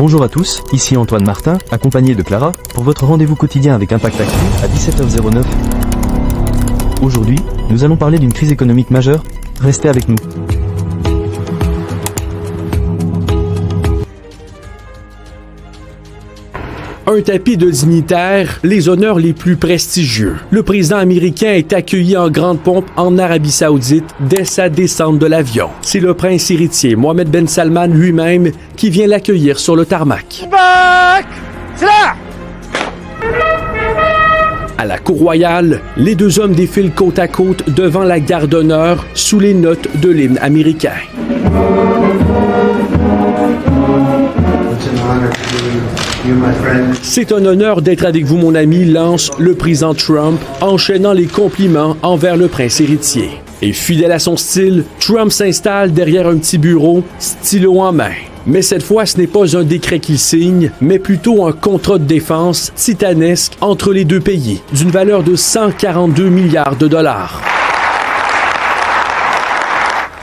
Bonjour à tous, ici Antoine Martin, accompagné de Clara, pour votre rendez-vous quotidien avec Impact Actu à 17h09. Aujourd'hui, nous allons parler d'une crise économique majeure. Restez avec nous. Un tapis de dignitaires, les honneurs les plus prestigieux. Le président américain est accueilli en grande pompe en Arabie Saoudite dès sa descente de l'avion. C'est le prince héritier Mohammed Ben Salman lui-même qui vient l'accueillir sur le tarmac. À la cour royale, les deux hommes défilent côte à côte devant la garde d'honneur sous les notes de l'hymne américain. C'est un honneur d'être avec vous, mon ami, lance le président Trump, enchaînant les compliments envers le prince héritier. Et fidèle à son style, Trump s'installe derrière un petit bureau, stylo en main. Mais cette fois, ce n'est pas un décret qu'il signe, mais plutôt un contrat de défense titanesque entre les deux pays, d'une valeur de 142 milliards de dollars.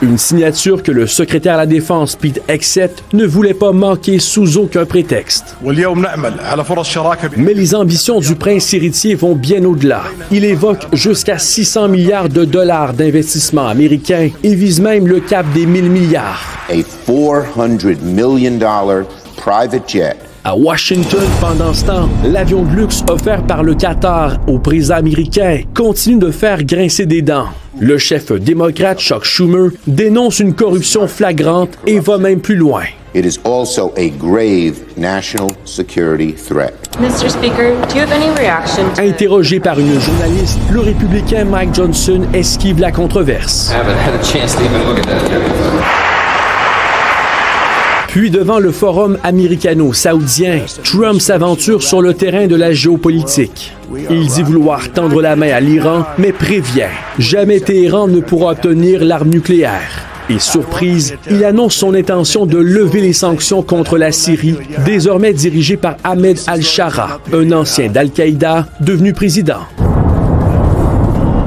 Une signature que le secrétaire à la Défense, Pete Hegseth, ne voulait pas manquer sous aucun prétexte. Mais les ambitions du prince héritier vont bien au-delà. Il évoque jusqu'à 600 milliards de dollars d'investissement américain et vise même le cap des 1000 milliards. A $400 million private jet. À Washington, pendant ce temps, l'avion de luxe offert par le Qatar au président américain continue de faire grincer des dents. Le chef démocrate Chuck Schumer dénonce une corruption flagrante et va même plus loin. It is also a grave national security threat. Mr. Speaker, do you have any reaction to... Interrogé par une journaliste, le républicain Mike Johnson esquive la controverse. Puis devant le forum américano-saoudien, Trump s'aventure sur le terrain de la géopolitique. Il dit vouloir tendre la main à l'Iran, mais prévient, jamais Téhéran ne pourra obtenir l'arme nucléaire. Et surprise, il annonce son intention de lever les sanctions contre la Syrie, désormais dirigée par Ahmed al-Shara, un ancien d'Al-Qaïda devenu président.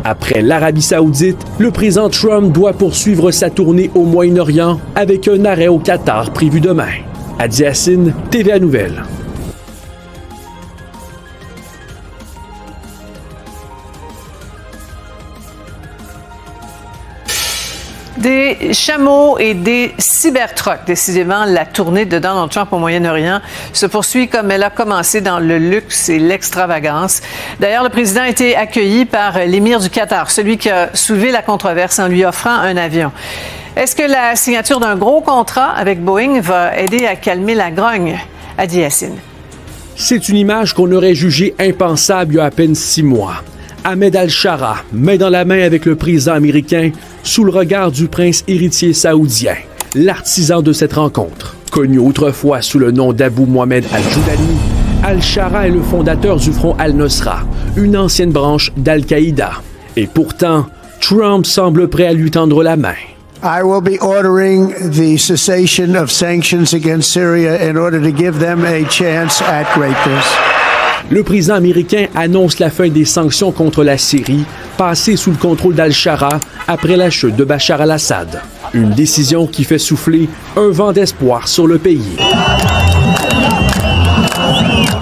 Après l'Arabie Saoudite, le président Trump doit poursuivre sa tournée au Moyen-Orient avec un arrêt au Qatar prévu demain. Adi Yassine, TVA Nouvelles. Des chameaux et des cybertrucks. Décidément, la tournée de Donald Trump au Moyen-Orient se poursuit comme elle a commencé dans le luxe et l'extravagance. D'ailleurs, le président a été accueilli par l'émir du Qatar, celui qui a soulevé la controverse en lui offrant un avion. Est-ce que la signature d'un gros contrat avec Boeing va aider à calmer la grogne? Adi Yassine. C'est une image qu'on aurait jugée impensable il y a à peine 6 mois. Ahmed al-Shara, main dans la main avec le président américain, sous le regard du prince héritier saoudien, l'artisan de cette rencontre. Connu autrefois sous le nom d'Abu Mohamed al-Joudani, al-Shara est le fondateur du Front al-Nusra, une ancienne branche d'Al-Qaïda. Et pourtant, Trump semble prêt à lui tendre la main. I will be ordering the cessation of sanctions against Syria in order to give them a chance at greatness. Le président américain annonce la fin des sanctions contre la Syrie, passée sous le contrôle d'Al-Shara après la chute de Bachar al-Assad. Une décision qui fait souffler un vent d'espoir sur le pays.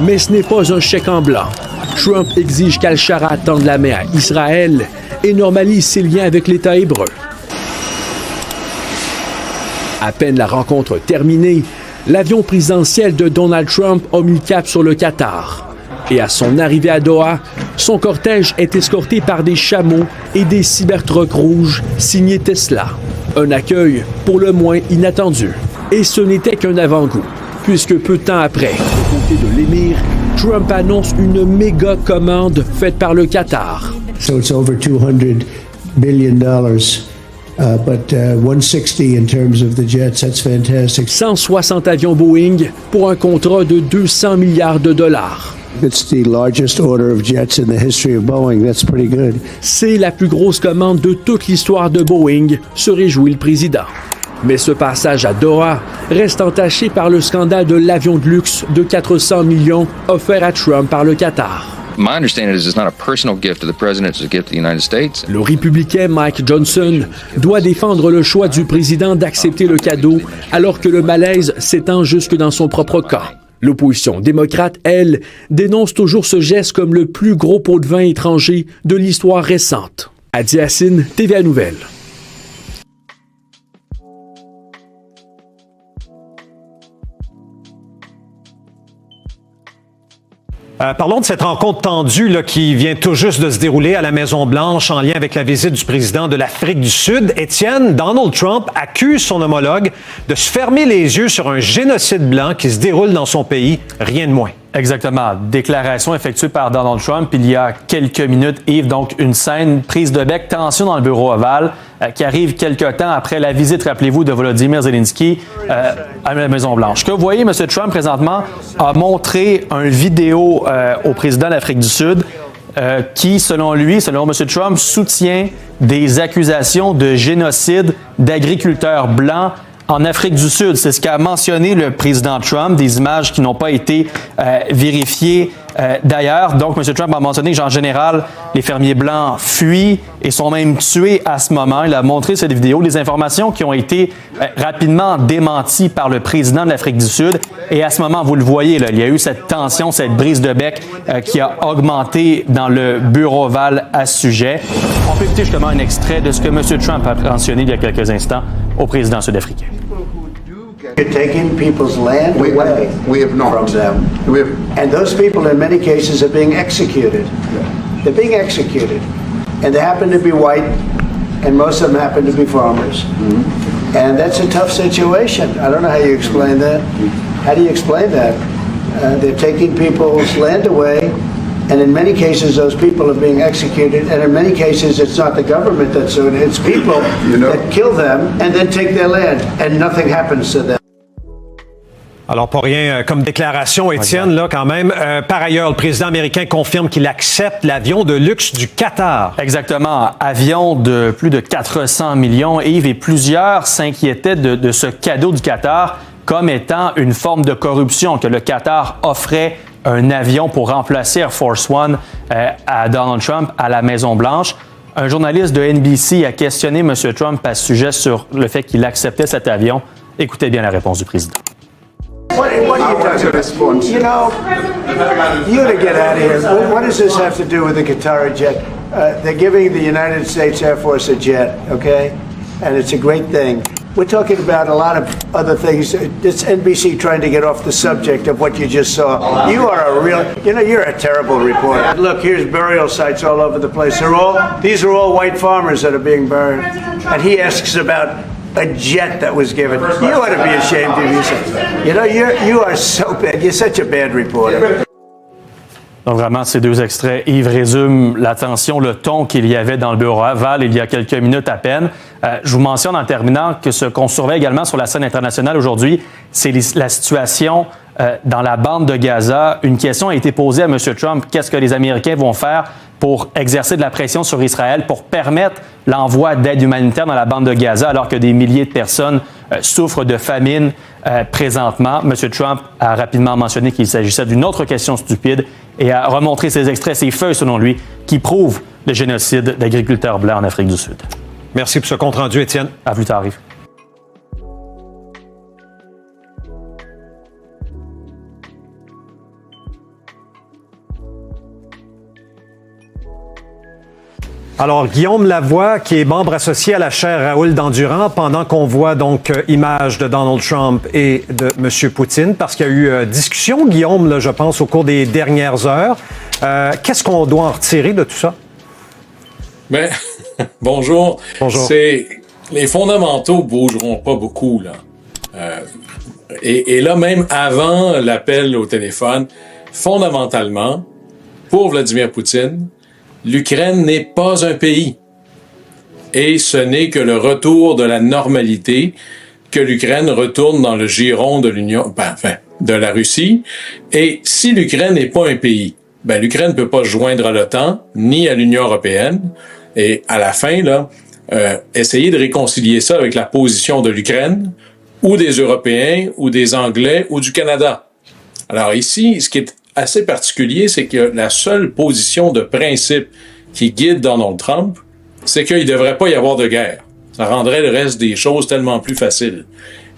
Mais ce n'est pas un chèque en blanc. Trump exige qu'Al-Shara tende la main à Israël et normalise ses liens avec l'État hébreu. À peine la rencontre terminée, l'avion présidentiel de Donald Trump a mis cap sur le Qatar. Et à son arrivée à Doha, son cortège est escorté par des chameaux et des cybertrucks rouges signés Tesla. Un accueil pour le moins inattendu. Et ce n'était qu'un avant-goût, puisque peu de temps après, aux côtés de l'émir, Trump annonce une méga commande faite par le Qatar. So it's over $200 billion. But 160 in terms of the jets, that's fantastic. 160 avions Boeing pour un contrat de 200 milliards de dollars. It's the largest order of jets in the history of Boeing. That's pretty good. C'est la plus grosse commande de toute l'histoire de Boeing, se réjouit le président. Mais ce passage à Doha reste entaché par le scandale de l'avion de luxe de 400 millions offert à Trump par le Qatar. My understanding is it's not a personal gift to the president, it's a gift to the United States. Le républicain Mike Johnson doit défendre le choix du président d'accepter le cadeau alors que le malaise s'étend jusque dans son propre camp. L'opposition démocrate, elle, dénonce toujours ce geste comme le plus gros pot de vin étranger de l'histoire récente. Adi Hassine, TVA Nouvelles. Parlons de cette rencontre tendue là, qui vient tout juste de se dérouler à la Maison-Blanche en lien avec la visite du président de l'Afrique du Sud. Étienne, Donald Trump accuse son homologue de se fermer les yeux sur un génocide blanc qui se déroule dans son pays, rien de moins. Exactement. Déclaration effectuée par Donald Trump il y a quelques minutes. Yves, donc une scène, prise de bec, tension dans le bureau ovale qui arrive quelques temps après la visite, rappelez-vous, de Volodymyr Zelensky à la Maison-Blanche. Ce que vous voyez, M. Trump, présentement, a montré une vidéo au président de l'Afrique du Sud qui, selon lui, selon M. Trump, soutient des accusations de génocide d'agriculteurs blancs en Afrique du Sud. C'est ce qu'a mentionné le président Trump, des images qui n'ont pas été vérifiées d'ailleurs. Donc, M. Trump a mentionné qu'en général, les fermiers blancs fuient et sont même tués à ce moment. Il a montré cette vidéo, des informations qui ont été rapidement démenties par le président de l'Afrique du Sud. Et à ce moment, vous le voyez, là, il y a eu cette tension, cette brise de bec qui a augmenté dans le bureau ovale à ce sujet. On peut écouter justement un extrait de ce que M. Trump a mentionné il y a quelques instants au président sud-africain. You're taking people's land away from them. And those people, in many cases, are being executed. They're being executed. And they happen to be white, and most of them happen to be farmers. And that's a tough situation. I don't know how you explain that. How do you explain that? They're taking people's land away, and in many cases, those people are being executed. And in many cases, it's not the government that's doing it. It's people that kill them and then take their land, and nothing happens to them. Alors, pas rien comme déclaration, Étienne, là, quand même. Par ailleurs, le président américain confirme qu'il accepte l'avion de luxe du Qatar. Exactement. Avion de plus de 400 millions. Yves, et plusieurs s'inquiétaient de ce cadeau du Qatar comme étant une forme de corruption, que le Qatar offrait un avion pour remplacer Air Force One à Donald Trump à la Maison-Blanche. Un journaliste de NBC a questionné M. Trump à ce sujet sur le fait qu'il acceptait cet avion. Écoutez bien la réponse du président. What are you talking about? You know, you ought to get out of here. What does this have to do with the Qatari jet? They're giving the United States Air Force a jet, okay? And it's a great thing. We're talking about a lot of other things. It's NBC trying to get off the subject of what you just saw. You are a real, you know, you're a terrible reporter. Look, here's burial sites all over the place. These are all white farmers that are being buried. And he asks about a jet that was given. You ought to be ashamed of yourself. You know, you are so bad. You're such a bad reporter. Donc vraiment, ces deux extraits, Yves, résument la tension, le ton qu'il y avait dans le bureau aval il y a quelques minutes à peine. Je vous mentionne en terminant que ce qu'on surveille également sur la scène internationale aujourd'hui, c'est la situation dans la bande de Gaza. Une question a été posée à M. Trump. Qu'est-ce que les Américains vont faire pour exercer de la pression sur Israël, pour permettre l'envoi d'aide humanitaire dans la bande de Gaza, alors que des milliers de personnes souffrent de famine présentement? M. Trump a rapidement mentionné qu'il s'agissait d'une autre question stupide et a remontré ces extraits, ces feuilles, selon lui, qui prouvent le génocide d'agriculteurs blancs en Afrique du Sud. Merci pour ce compte-rendu, Étienne. À plus tard, Yves. Alors, Guillaume Lavoie, qui est membre associé à la chaire Raoul Dandurand, pendant qu'on voit donc images de Donald Trump et de M. Poutine, parce qu'il y a eu discussion, Guillaume, là, je pense, au cours des dernières heures. Qu'est-ce qu'on doit en retirer de tout ça? Ben, bonjour. Bonjour. Les fondamentaux bougeront pas beaucoup, là. Et là, même avant l'appel au téléphone, fondamentalement, pour Vladimir Poutine, l'Ukraine n'est pas un pays. Et ce n'est que le retour de la normalité que l'Ukraine retourne dans le giron de de la Russie. Et si l'Ukraine n'est pas un pays, l'Ukraine ne peut pas se joindre à l'OTAN, ni à l'Union européenne. Et à la fin, là, essayer de réconcilier ça avec la position de l'Ukraine, ou des Européens, ou des Anglais, ou du Canada. Alors ici, ce qui est assez particulier, c'est que la seule position de principe qui guide Donald Trump, c'est qu'il ne devrait pas y avoir de guerre. Ça rendrait le reste des choses tellement plus faciles.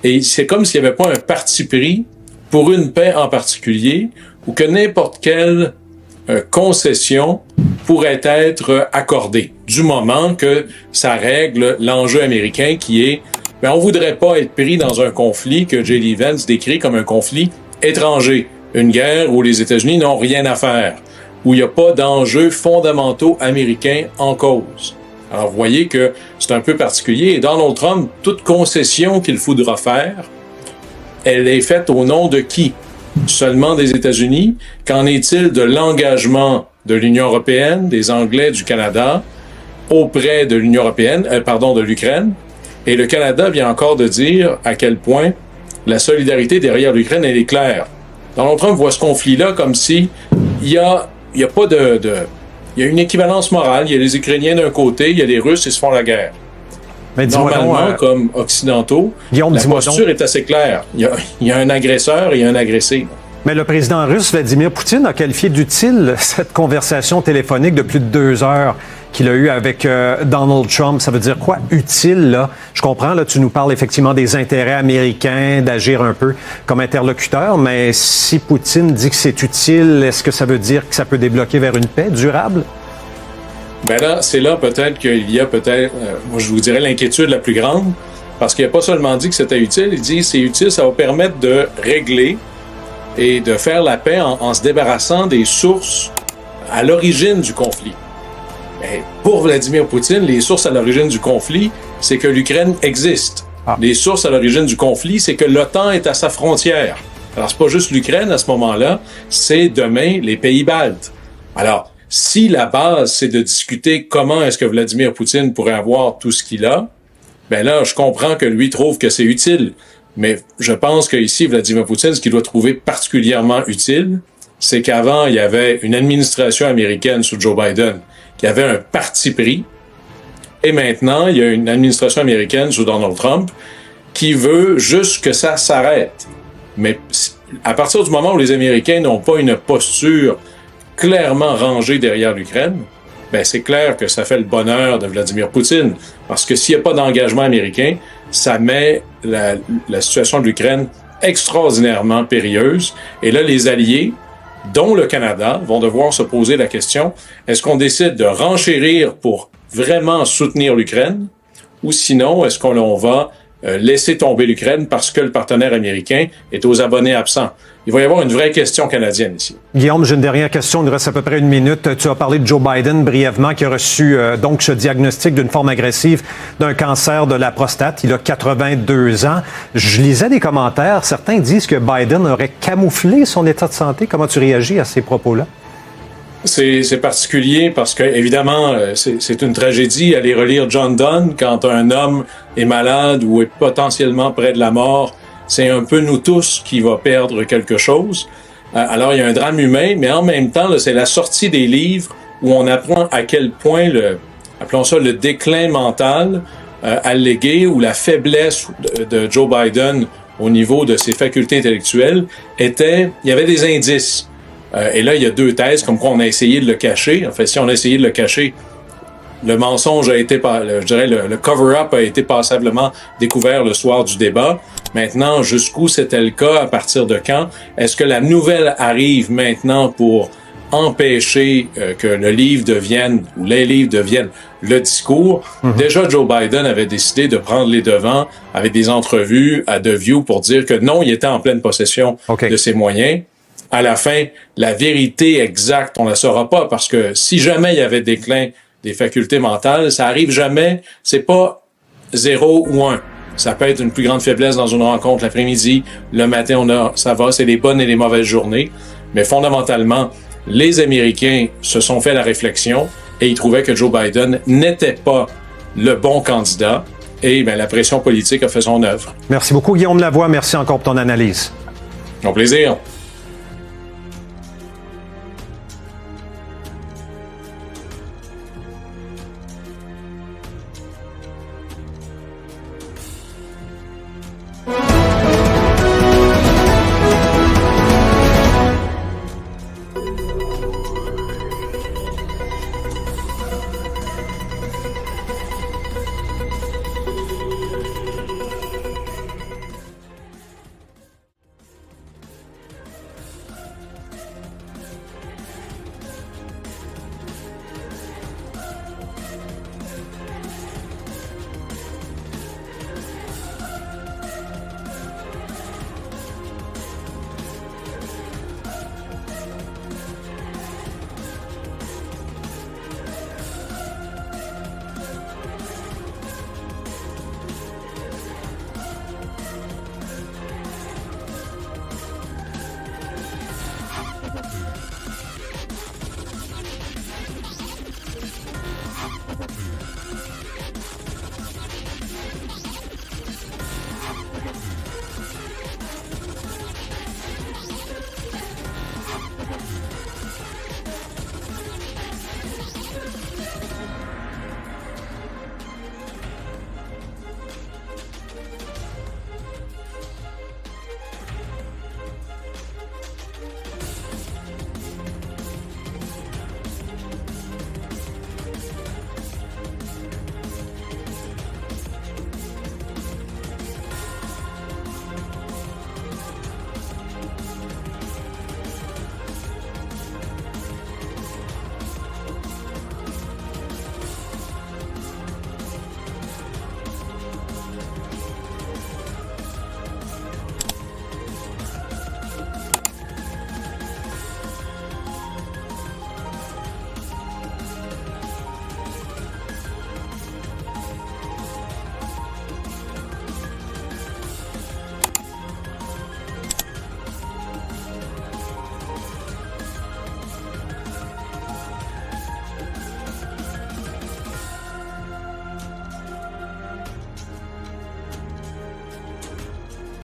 Et c'est comme s'il n'y avait pas un parti pris pour une paix en particulier, ou que n'importe quelle concession pourrait être accordée, du moment que ça règle l'enjeu américain qui est, on voudrait pas être pris dans un conflit que J.D. Vance décrit comme un conflit étranger, une guerre où les États-Unis n'ont rien à faire, où il n'y a pas d'enjeux fondamentaux américains en cause. Alors, vous voyez que c'est un peu particulier. Et Donald Trump, toute concession qu'il faudra faire, elle est faite au nom de qui? Seulement des États-Unis? Qu'en est-il de l'engagement de l'Union européenne, des Anglais, du Canada, auprès de l'Union européenne, de l'Ukraine? Et le Canada vient encore de dire à quel point la solidarité derrière l'Ukraine, elle est claire. Donald Trump voit ce conflit-là comme si il y a pas il y a une équivalence morale. Il y a les Ukrainiens d'un côté, il y a les Russes, ils se font la guerre. Mais normalement, comme occidentaux, Guillaume, la posture est assez claire. Il y a un agresseur et il y a un agressé. Mais le président russe, Vladimir Poutine, a qualifié d'utile cette conversation téléphonique de plus de 2 heures qu'il a eue avec Donald Trump. Ça veut dire quoi, utile, là? Je comprends, là, tu nous parles effectivement des intérêts américains, d'agir un peu comme interlocuteur, mais si Poutine dit que c'est utile, est-ce que ça veut dire que ça peut débloquer vers une paix durable? Ben là, c'est là peut-être qu'il y a moi je vous dirais l'inquiétude la plus grande, parce qu'il n'a pas seulement dit que c'était utile, il dit c'est utile, ça va permettre de régler et de faire la paix en se débarrassant des sources à l'origine du conflit. Mais pour Vladimir Poutine, les sources à l'origine du conflit, c'est que l'Ukraine existe. Les sources à l'origine du conflit, c'est que l'OTAN est à sa frontière. Alors, c'est pas juste l'Ukraine à ce moment-là, c'est demain les pays baltes. Alors, si la base, c'est de discuter comment est-ce que Vladimir Poutine pourrait avoir tout ce qu'il a, ben là, je comprends que lui trouve que c'est utile. Mais je pense qu'ici, Vladimir Poutine, ce qu'il doit trouver particulièrement utile, c'est qu'avant, il y avait une administration américaine sous Joe Biden qui avait un parti pris, et maintenant, il y a une administration américaine sous Donald Trump qui veut juste que ça s'arrête. Mais à partir du moment où les Américains n'ont pas une posture clairement rangée derrière l'Ukraine, ben c'est clair que ça fait le bonheur de Vladimir Poutine. Parce que s'il n'y a pas d'engagement américain, ça met la situation de l'Ukraine extraordinairement périlleuse. Et là, les alliés, dont le Canada, vont devoir se poser la question, est-ce qu'on décide de renchérir pour vraiment soutenir l'Ukraine, ou sinon, est-ce qu'on va laisser tomber l'Ukraine parce que le partenaire américain est aux abonnés absents? Il va y avoir une vraie question canadienne ici. Guillaume, j'ai une dernière question. Il nous reste à peu près 1 minute. Tu as parlé de Joe Biden brièvement, qui a reçu donc ce diagnostic d'une forme agressive d'un cancer de la prostate. Il a 82 ans. Je lisais des commentaires. Certains disent que Biden aurait camouflé son état de santé. Comment tu réagis à ces propos-là? C'est particulier parce que, évidemment, c'est une tragédie. Aller relire John Donne quand un homme est malade ou est potentiellement près de la mort, c'est un peu nous tous qui va perdre quelque chose. Alors, il y a un drame humain, mais en même temps, là, c'est la sortie des livres où on apprend à quel point appelons ça le déclin mental allégué ou la faiblesse de Joe Biden au niveau de ses facultés intellectuelles il y avait des indices. Et là, il y a 2 thèses, comme quoi on a essayé de le cacher. En fait, si on a essayé de le cacher, le mensonge a été, je dirais, le cover-up a été passablement découvert le soir du débat. Maintenant, jusqu'où c'était le cas, à partir de quand? Est-ce que la nouvelle arrive maintenant pour empêcher que le livre devienne, ou les livres deviennent le discours? Déjà, Joe Biden avait décidé de prendre les devants avec des entrevues à The View pour dire que non, il était en pleine possession de ses moyens. À la fin, la vérité exacte, on la saura pas, parce que si jamais il y avait déclin des facultés mentales, ça arrive jamais, c'est pas 0 ou 1. Ça peut être une plus grande faiblesse dans une rencontre l'après-midi, le matin, ça va, c'est les bonnes et les mauvaises journées. Mais fondamentalement, les Américains se sont fait la réflexion et ils trouvaient que Joe Biden n'était pas le bon candidat et la pression politique a fait son œuvre. Merci beaucoup, Guillaume Lavoie. Merci encore pour ton analyse. Au plaisir.